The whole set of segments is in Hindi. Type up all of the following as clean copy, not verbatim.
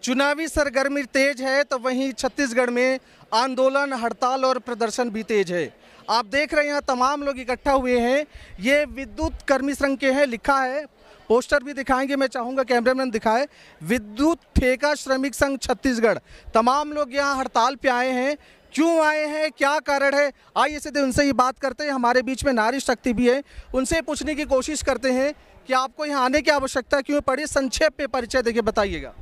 चुनावी सरगर्मी तेज है तो वहीं छत्तीसगढ़ में आंदोलन, हड़ताल और प्रदर्शन भी तेज है। आप देख रहे हैं यहाँ तमाम लोग इकट्ठा हुए हैं। ये विद्युत कर्मी संघ के हैं, लिखा है, पोस्टर भी दिखाएंगे, मैं चाहूँगा कैमरामैन दिखाए। विद्युत ठेका श्रमिक संघ छत्तीसगढ़। तमाम लोग यहाँ हड़ताल पे आए हैं। क्यों आए हैं, क्या कारण है, आइए सीधे उनसे ही बात करते हैं। हमारे बीच में नारी शक्ति भी है, उनसे पूछने की कोशिश करते हैं कि आपको यहाँ आने की आवश्यकता क्यों पड़ी। संक्षेप में परिचय देके बताइएगा।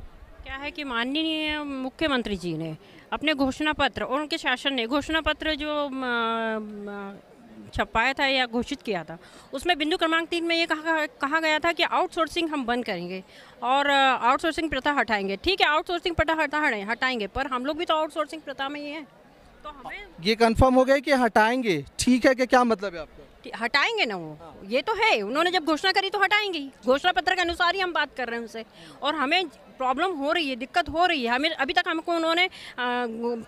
क्या है कि माननीय मुख्यमंत्री जी ने अपने घोषणा पत्र और उनके शासन ने घोषणा पत्र जो छपाया था या घोषित किया था, उसमें बिंदु क्रमांक 3 में ये कहा गया था कि आउटसोर्सिंग हम बंद करेंगे और आउटसोर्सिंग प्रथा हटाएंगे। ठीक है, आउटसोर्सिंग प्रथा हटाएंगे, पर हम लोग भी तो आउटसोर्सिंग प्रथा में ही हैं, तो हमें ये कंफर्म हो गया कि हटाएंगे। ठीक है कि क्या मतलब है आपका? हटाएंगे ना वो, ये तो है, उन्होंने जब घोषणा करी तो हटाएंगे ही। घोषणा पत्र के अनुसार ही हम बात कर रहे हैं उनसे, और हमें प्रॉब्लम हो रही है, दिक्कत हो रही है। हमें अभी तक हमको उन्होंने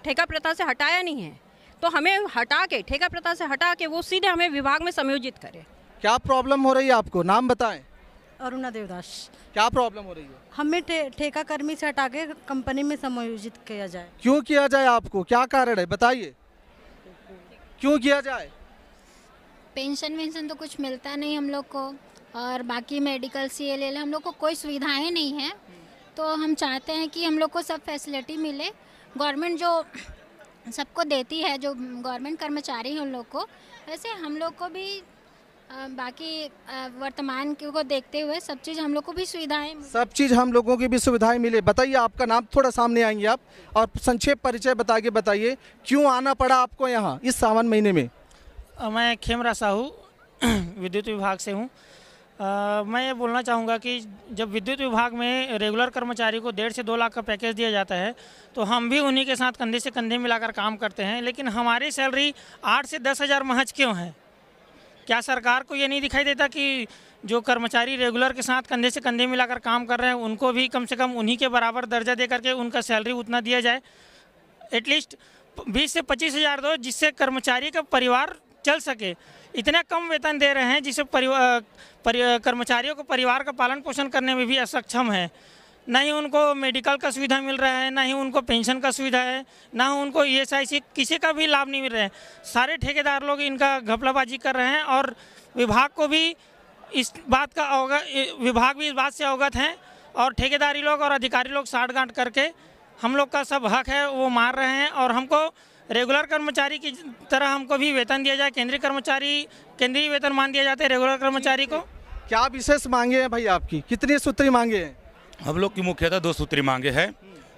ठेका प्रथा से हटाया नहीं है, तो हमें हटा के, ठेका प्रथा से हटा के वो सीधे हमें विभाग में समायोजित करे। क्या प्रॉब्लम हो रही है आपको, नाम बताएं। अरुणा देवदास। क्या प्रॉब्लम हो रही है? हमें ठेका कर्मी से हटा के कंपनी में समायोजित किया जाए। क्यों किया जाए, आपको क्या कारण है बताइए, क्यों किया जाए? पेंशन वेंशन तो कुछ मिलता नहीं हम लोग को, और बाकी मेडिकल CLL हम लोग को कोई सुविधाएं नहीं है। तो हम चाहते हैं कि हम लोग को सब फैसिलिटी मिले। गवर्नमेंट जो सबको देती है, जो गवर्नमेंट कर्मचारी हैं उन लोग को, वैसे हम लोग को भी बाकी वर्तमान को देखते हुए सब चीज़ हम लोग को भी सुविधाएं, सब चीज़ हम लोगों की भी सुविधाएं मिले। बताइए आपका नाम, थोड़ा सामने आएंगे आप और संक्षेप परिचय बता के बताइए क्यों आना पड़ा आपको यहाँ इस सावन महीने में। मैं खेमरा साहू विद्युत विभाग से हूँ। मैं ये बोलना चाहूँगा कि जब विद्युत विभाग में रेगुलर कर्मचारी को 1.5 से 2 लाख का पैकेज दिया जाता है, तो हम भी उन्हीं के साथ कंधे से कंधे मिलाकर काम करते हैं, लेकिन हमारी सैलरी 8 से 10 हज़ार महज क्यों है? क्या सरकार को ये नहीं दिखाई देता कि जो कर्मचारी रेगुलर के साथ कंधे से कंधे मिलाकर काम कर रहे हैं, उनको भी कम से कम उन्हीं के बराबर दर्जा दे करके उनका सैलरी उतना दिया जाए? एटलीस्ट 20 से 25 हज़ार दो, जिससे कर्मचारी का परिवार चल सके। इतना कम वेतन दे रहे हैं जिससे कर्मचारियों को परिवार का पालन पोषण करने में भी असक्षम है। ना ही उनको मेडिकल का सुविधा मिल रहा है, ना ही उनको पेंशन का सुविधा है, ना उनको ESIC किसी का भी लाभ नहीं मिल रहा है। सारे ठेकेदार लोग इनका घपलाबाजी कर रहे हैं, और विभाग को भी इस बात का विभाग भी इस बात से अवगत हैं, और ठेकेदारी लोग और अधिकारी लोग साठगांठ करके हम लोग का सब हक है वो मार रहे हैं। और हमको रेगुलर कर्मचारी की तरह हमको भी वेतन दिया जाए, केंद्रीय वेतन मान दिया जाता है रेगुलर कर्मचारी को। क्या विशेष मांगे हैं भाई आपकी, कितनी सूत्री मांगे हैं? हम लोग की मुख्यतः 2 सूत्री मांगे हैं।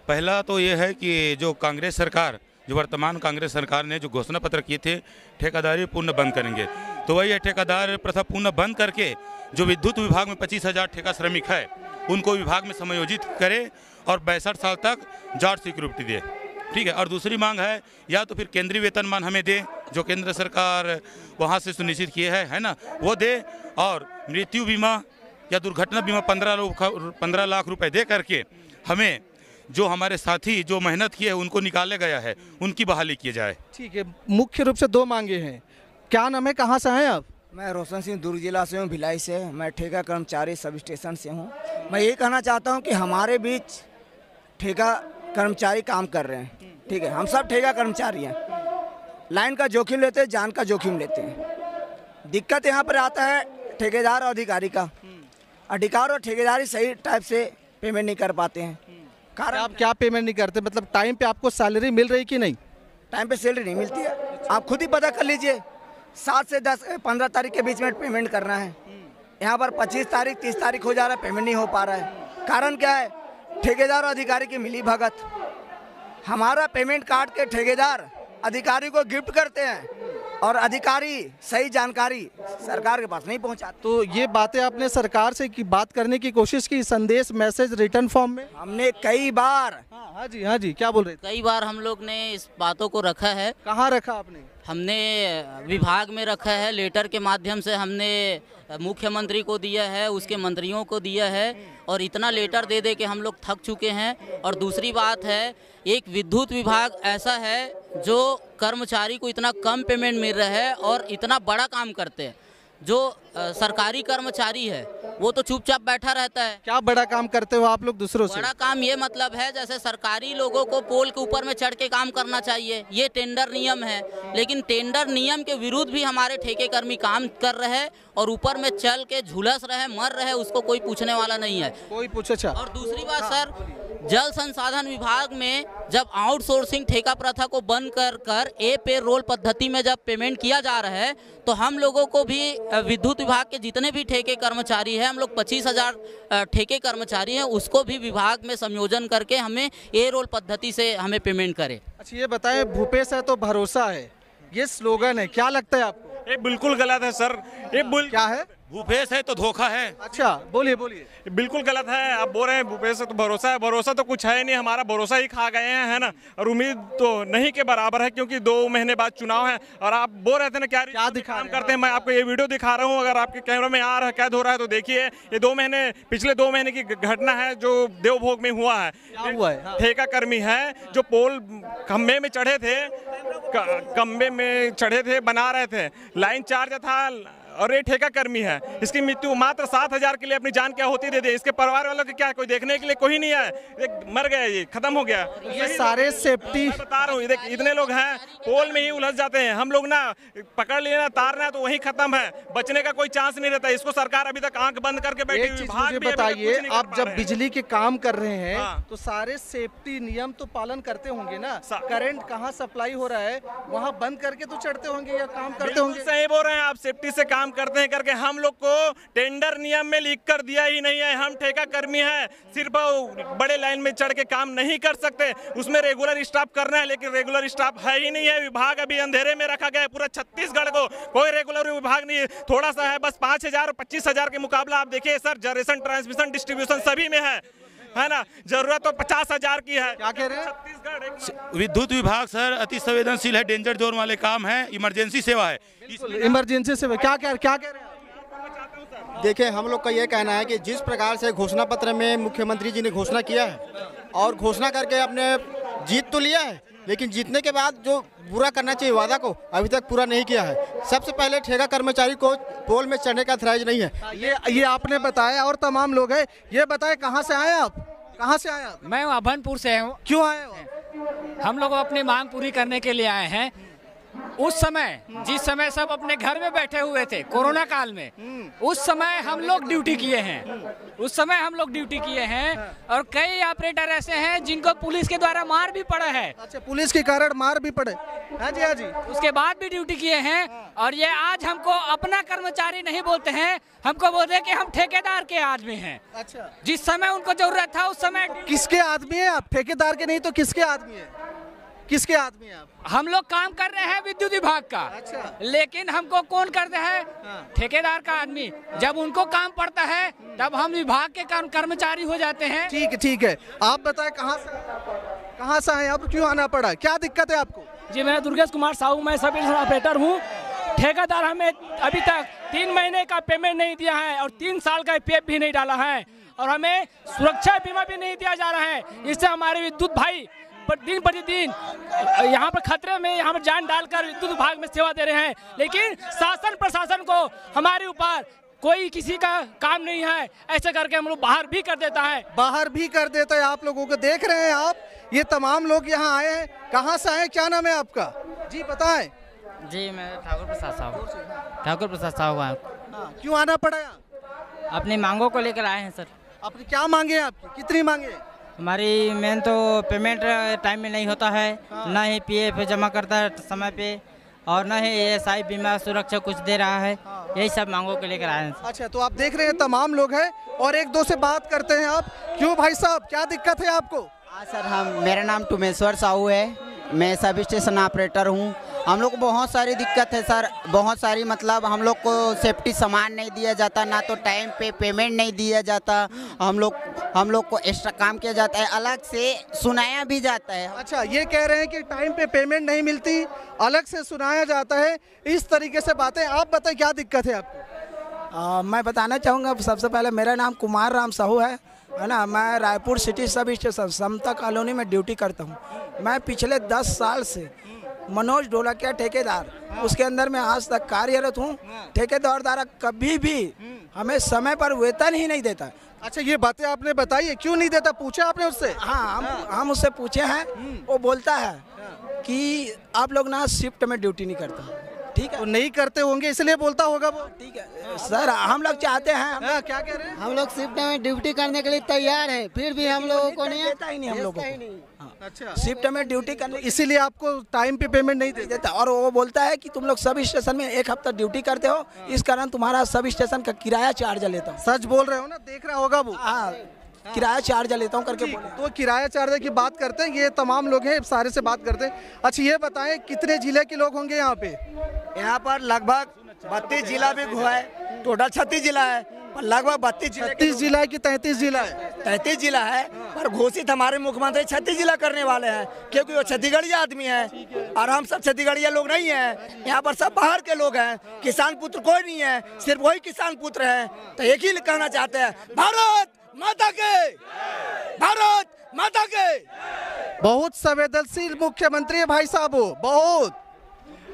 पहला तो ये है कि जो कांग्रेस सरकार, जो वर्तमान कांग्रेस सरकार ने जो घोषणा पत्र किए थे ठेकेदारी पूर्ण बंद करेंगे, तो वही है ठेकेदार प्रथा पूर्ण बंद करके जो विद्युत विभाग में 25,000 ठेका श्रमिक है उनको विभाग में समायोजित करे और 62 साल तक जॉब सिक्योरिटी दे। ठीक है। और दूसरी मांग है या तो फिर केंद्रीय वेतनमान हमें दे, जो केंद्र सरकार वहाँ से सुनिश्चित किए है ना, वो दे, और मृत्यु बीमा या दुर्घटना बीमा 15 लाख रुपए दे करके हमें जो हमारे साथी जो मेहनत किए उनको निकाले गया है उनकी बहाली की जाए। ठीक है, मुख्य रूप से 2 मांगे हैं। क्या नाम है, कहाँ से हैं आप? मैं रोशन सिंह दुर्ग जिला से हूँ, भिलाई से। मैं ठेका कर्मचारी सब स्टेशन से हूँ। मैं ये कहना चाहता हूँ कि हमारे बीच ठेका कर्मचारी काम कर रहे हैं। ठीक है, हम सब ठेका कर्मचारी हैं, लाइन का जोखिम लेते हैं, जान का जोखिम लेते हैं। दिक्कत यहाँ पर आता है ठेकेदार और अधिकारी का। अधिकार और ठेकेदारी सही टाइप से पेमेंट नहीं कर पाते हैं। कारण आप क्या पेमेंट नहीं करते, मतलब टाइम पे आपको सैलरी मिल रही कि नहीं? टाइम पे सैलरी नहीं मिलती है। आप खुद ही पता कर लीजिए, 7 से 15 तारीख के बीच में पेमेंट करना है। यहाँ पर 25 तारीख 30 तारीख हो जा रहा है, पेमेंट नहीं हो पा रहा है। कारण क्या है? ठेकेदार और अधिकारी की मिली भगत। हमारा पेमेंट काट के ठेकेदार अधिकारी को गिफ्ट करते हैं, और अधिकारी सही जानकारी सरकार के पास नहीं पहुंचाते। तो ये बातें आपने सरकार से की बात करने की कोशिश की, संदेश, मैसेज, रिटर्न फॉर्म में? हमने कई बार। हाँ जी, क्या बोल रहे थे? कई बार हम लोग ने इस बातों को रखा है। कहाँ रखा आपने? हमने विभाग में रखा है, लेटर के माध्यम से हमने मुख्यमंत्री को दिया है, उसके मंत्रियों को दिया है, और इतना लेटर दे दे के हम लोग थक चुके हैं। और दूसरी बात है, एक विद्युत विभाग ऐसा है जो कर्मचारी को इतना कम पेमेंट मिल रहा है और इतना बड़ा काम करते हैं, जो सरकारी कर्मचारी है वो तो चुपचाप बैठा रहता है। क्या बड़ा काम करते हो आप लोग दूसरों से? बड़ा काम ये मतलब है जैसे सरकारी लोगों को पोल के ऊपर में चढ़ के काम करना चाहिए, ये टेंडर नियम है, लेकिन टेंडर नियम के विरुद्ध भी हमारे ठेके कर्मी काम कर रहे हैं और ऊपर में चल के झुलस रहे, मर रहे, उसको कोई पूछने वाला नहीं है। कोई पूछे? अच्छा, और दूसरी बात सर, जल संसाधन विभाग में जब आउटसोर्सिंग ठेका प्रथा को बंद कर ए पे रोल पद्धति में जब पेमेंट किया जा रहा है, तो हम लोगों को भी विद्युत विभाग के जितने भी ठेके कर्मचारी हैं, हम लोग 25,000 ठेके कर्मचारी हैं, उसको भी विभाग में संयोजन करके हमें ए रोल पद्धति से हमें पेमेंट करे। अच्छा ये बताएं, भूपेश है तो भरोसा है, ये स्लोगन है, क्या लगता है आपको? ये बिल्कुल गलत है सर। क्या है? भूपेश है तो धोखा है। अच्छा बोलिए बोलिए। बिल्कुल गलत है। आप बोल रहे हैं भूपेश है तो भरोसा है, भरोसा तो कुछ है ही नहीं, हमारा भरोसा ही खा गए हैं, है ना। और उम्मीद तो नहीं के बराबर है, क्योंकि 2 महीने बाद चुनाव है। और आप बोल रहे थे ना क्या काम करते हैं, मैं आपको ये वीडियो दिखा रहा हूँ, अगर आपके कैमरा में आ रहा है, कैद हो रहा है तो देखिए, ये 2 महीने, पिछले 2 महीने की घटना है जो देवभोग में हुआ है। क्या हुआ है? ठेका कर्मी है जो पोल खंबे में चढ़े थे, बना रहे थे, लाइन चार्ज था, और ये ठेका कर्मी है। इसकी मृत्यु मात्र 7,000 के लिए अपनी जान क्या होती दे दे। इसके परिवार वालों के क्या, कोई देखने के लिए कोई नहीं है, मर गया, ये खत्म हो गया। ये सारे सेफ्टी बता रहा हूँ, इतने लोग हैं, पोल में ही उलझ जाते हैं। हम लोग ना पकड़ लिए ना, तारना तो वही खत्म है, बचने का कोई चांस नहीं रहता। इसको सरकार अभी तक आंख बंद करके बैठी हुई। मुझे बताइए, आप जब बिजली के काम कर रहे हैं तो सारे सेफ्टी नियम तो पालन करते होंगे ना? करंट कहाँ सप्लाई हो रहा है वहाँ बंद करके तो चढ़ते होंगे या काम करते होंगे। सही बोल रहे हैं आप, सेफ्टी से काम करते हैं करके हम लोग को टेंडर नियम में लिख कर दिया ही नहीं है। हम ठेका कर्मी हैं, सिर्फ बड़े लाइन में चढ़ के काम नहीं कर सकते, उसमें रेगुलर स्टाफ करना है, लेकिन रेगुलर स्टाफ है ही नहीं है। विभाग अभी अंधेरे में रखा गया है, पूरा छत्तीसगढ़ को कोई रेगुलर विभाग नहीं है, थोड़ा सा है बस। 5,000 25,000 के मुकाबला आप देखिए सर, जनरेशन, ट्रांसमिशन, डिस्ट्रीब्यूशन सभी में है ना। जरूरत तो 50,000 की है। क्या कह रहे हैं? छत्तीसगढ़ विद्युत विभाग सर अति संवेदनशील है, डेंजर जोन वाले काम है, इमरजेंसी सेवा है। इमरजेंसी सेवा क्या कह रहे हैं? देखिए, हम लोग का ये कहना है कि जिस प्रकार से घोषणा पत्र में मुख्यमंत्री जी ने घोषणा किया है और घोषणा करके अपने जीत तो लिया है, लेकिन जीतने के बाद जो पूरा करना चाहिए वादा को अभी तक पूरा नहीं किया है। सबसे पहले ठेका कर्मचारी को पोल में चढ़ने का अथराइज नहीं है। ये आपने बताया और तमाम लोग हैं। ये बताए कहाँ से आए आप? कहाँ से आए आप? मैं अभनपुर से हूँ। क्यों आए हो? हम लोग अपनी मांग पूरी करने के लिए आए हैं। उस समय जिस समय सब अपने घर में बैठे हुए थे कोरोना काल में, उस समय हम लोग ड्यूटी किए हैं और कई ऑपरेटर ऐसे हैं जिनको पुलिस के द्वारा मार भी पड़ा है। अच्छा, पुलिस के कारण मार भी पड़े? हाँ जी, हाँ जी। उसके बाद भी ड्यूटी किए हैं और ये आज हमको अपना कर्मचारी नहीं बोलते हैं, हमको बोलते हैं कि हम ठेकेदार के आदमी हैं। अच्छा, जिस समय उनको जरूरत था उस समय। किसके आदमी है आप? ठेकेदार के नहीं तो किसके आदमी है? किसके आदमी है आप? हम लोग काम कर रहे हैं विद्युत विभाग का। अच्छा। लेकिन हमको कौन करते हैं? ठेकेदार का आदमी। जब उनको काम पड़ता है तब हम विभाग के कर्मचारी हो जाते हैं। ठीक है। आप बताएं कहाँ से आए, अब क्यों आना पड़ा, क्या दिक्कत है आपको? जी, मैं दुर्गेश कुमार साहू, मैं सब स्टेशन ऑपरेटर हूँ। ठेकेदार हमें अभी तक 3 महीने का पेमेंट नहीं दिया है और 3 साल का पीएफ भी नहीं डाला है और हमें सुरक्षा बीमा भी नहीं दिया जा रहा है। इससे हमारे विद्युत भाई दिन प्रतिदिन यहाँ पर खतरे में, यहाँ पर जान डालकर विद्युत विभाग में सेवा दे रहे हैं। लेकिन शासन प्रशासन को हमारे ऊपर कोई किसी का काम नहीं है, ऐसे करके हम लोग बाहर भी कर देता है। आप लोगों को देख रहे हैं आप, ये तमाम लोग यहाँ आए हैं। कहाँ से आए, क्या नाम है आपका? जी बताएं। जी, मैं ठाकुर प्रसाद साहू। क्यों आना पड़ा यहाँ? अपनी मांगों को लेकर आए हैं सर। अपनी क्या मांगे हैं आपकी, कितनी मांगे? हमारी मेन तो पेमेंट टाइम में नहीं होता है, ना ही पीएफ जमा करता है समय पे, और ना ही एएसआई बीमा सुरक्षा कुछ दे रहा है। यही सब मांगों के लेकर आए हैं। अच्छा, तो आप देख रहे हैं तमाम लोग हैं और एक दो से बात करते हैं आप। क्यों भाई साहब, क्या दिक्कत है आपको? हाँ सर, मेरा नाम टुमेश्वर साहू है, मैं सब स्टेशन ऑपरेटर हूँ। हम लोग को बहुत सारी दिक्कत है सर, बहुत सारी, मतलब हम लोग को सेफ्टी सामान नहीं दिया जाता, ना तो टाइम पे पेमेंट नहीं दिया जाता, हम लोग को एक्स्ट्रा काम किया जाता है, अलग से सुनाया भी जाता है। अच्छा, ये कह रहे हैं कि टाइम पे पेमेंट नहीं मिलती, अलग से सुनाया जाता है, इस तरीके से बातें। आप बताएं क्या दिक्कत है आपको? मैं बताना चाहूँगा, सबसे पहले मेरा नाम कुमार राम साहू है ना। मैं रायपुर सिटी सब स्टेशन समता कॉलोनी में ड्यूटी करता हूँ। मैं पिछले 10 साल से मनोज ढोलकिया ठेकेदार, उसके अंदर मैं आज तक कार्यरत हूँ। ठेकेदार द्वारा कभी भी हमें समय पर वेतन ही नहीं देता। अच्छा, ये बातें आपने बताई है, क्यों नहीं देता, पूछा आपने उससे? हाँ, हम उससे पूछे हैं। वो बोलता है कि आप लोग ना शिफ्ट में ड्यूटी नहीं करते। ठीक है, तो नहीं करते होंगे इसलिए बोलता होगा वो। ठीक है सर, हम लोग चाहते हैं। क्या कह रहे हैं? हम लोग शिफ्ट में ड्यूटी करने के लिए तैयार है, फिर भी हम लोगों को नहीं देता ही नहीं, हम लोगों को। अच्छा, शिफ्ट में ड्यूटी करने, इसीलिए आपको टाइम पे पेमेंट नहीं देता। और वो बोलता है कि तुम लोग सब स्टेशन में एक हफ्ता ड्यूटी करते हो, इस कारण तुम्हारा सब स्टेशन का किराया चार्ज लेता हूँ। सच बोल रहे हो ना, देख रहा होगा वो। हाँ, किराया चार्ज लेता हूँ करके। तो किराया चार्ज की बात करते हैं, ये तमाम लोग हैं, सारे से बात करते हैं। अच्छा, ये बताएं कितने जिले के लोग होंगे यहाँ पे? यहाँ पर लगभग 32 जिला भी हुआ है, टोटल 36 जिला है, पर लगभग 32 जिला है कि 33 जिला है? 33 जिला है, पर घोषित हमारे मुख्यमंत्री 36 जिला करने वाले हैं, क्योंकि वो छत्तीसगढ़ी आदमी है और हम सब छत्तीसगढ़िया लोग नहीं हैं। यहाँ पर सब बाहर के लोग हैं, किसान पुत्र कोई नहीं है, सिर्फ वही किसान पुत्र है। तो एक ही कहना चाहते हैं, भारत माता के, भारत माता के। बहुत संवेदनशील मुख्यमंत्री है भाई साहब, वो बहुत।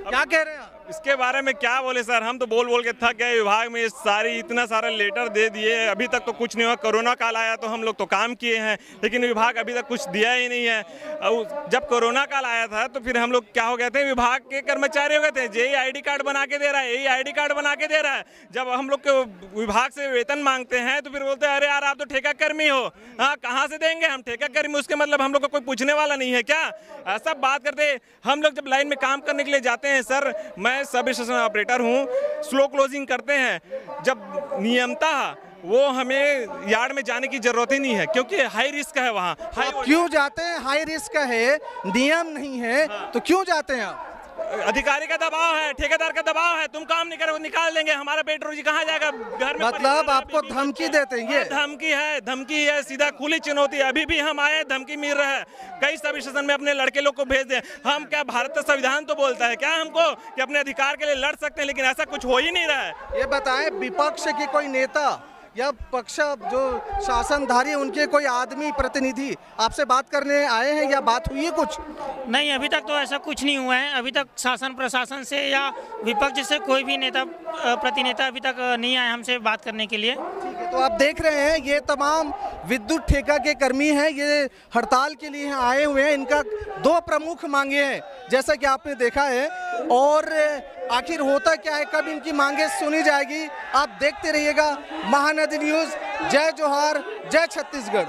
क्या कह रहे हैं? इसके बारे में क्या बोले सर, हम तो बोल बोल के थक गए। विभाग में सारी इतना सारा लेटर दे दिए, अभी तक तो कुछ नहीं हुआ। कोरोना काल आया तो हम लोग तो काम किए हैं, लेकिन विभाग अभी तक कुछ दिया ही नहीं है। और जब कोरोना काल आया था तो फिर हम लोग क्या हो गए थे, विभाग के कर्मचारी हो गए थे। जेई ID कार्ड बना के दे रहा है, यही ID कार्ड बना के दे रहा है। जब हम लोग के विभाग से वेतन मांगते हैं तो फिर बोलते हैं, अरे यार आप तो ठेका कर्मी हो। हाँ, कहाँ से देंगे हम ठेका कर्मी? उसके मतलब हम लोग को कोई पूछने वाला नहीं है क्या? ऐसा बात करते। हम लोग जब लाइन में काम करने के लिए जाते हैं सर, मैं सब स्टेशन ऑपरेटर हूँ, स्लो क्लोजिंग करते हैं। जब नियमता वो हमें यार्ड में जाने की जरूरत ही नहीं है, क्योंकि हाई रिस्क है वहाँ। क्यों जाते हैं? हाई रिस्क है, नियम नहीं है, तो क्यों जाते हैं आप? अधिकारी का दबाव है, ठेकेदार का दबाव है, तुम काम नहीं करोगे निकाल देंगे, हमारा पेट रोजी कहाँ जाएगा? घर में मतलब आपको धमकी देते हैं? ये धमकी है, सीधा खुली चुनौती। अभी भी हम आए, धमकी मिल रहा है। कई सब स्टेशन में अपने लड़के लोग को भेज दें। हम क्या, भारत का संविधान तो बोलता है क्या हमको कि अपने अधिकार के लिए लड़ सकते हैं, लेकिन ऐसा कुछ हो ही नहीं रहा है। ये बताएं, विपक्ष की कोई नेता या पक्ष जो शासनधारी उनके कोई आदमी प्रतिनिधि आपसे बात करने आए हैं या बात हुई है कुछ? नहीं, अभी तक तो ऐसा कुछ नहीं हुआ है। अभी तक शासन प्रशासन से या विपक्ष से कोई भी नेता प्रतिनेता अभी तक नहीं आए हमसे बात करने के लिए। ठीक है, तो आप देख रहे हैं ये तमाम विद्युत ठेका के कर्मी हैं, ये हड़ताल के लिए आए हुए हैं। इनका 2 प्रमुख मांगे हैं, जैसा कि आपने देखा है। और आखिर होता क्या है, कब इनकी मांगे सुनी जाएगी, आप देखते रहिएगा महानदी न्यूज़। जय जोहार, जय छत्तीसगढ़।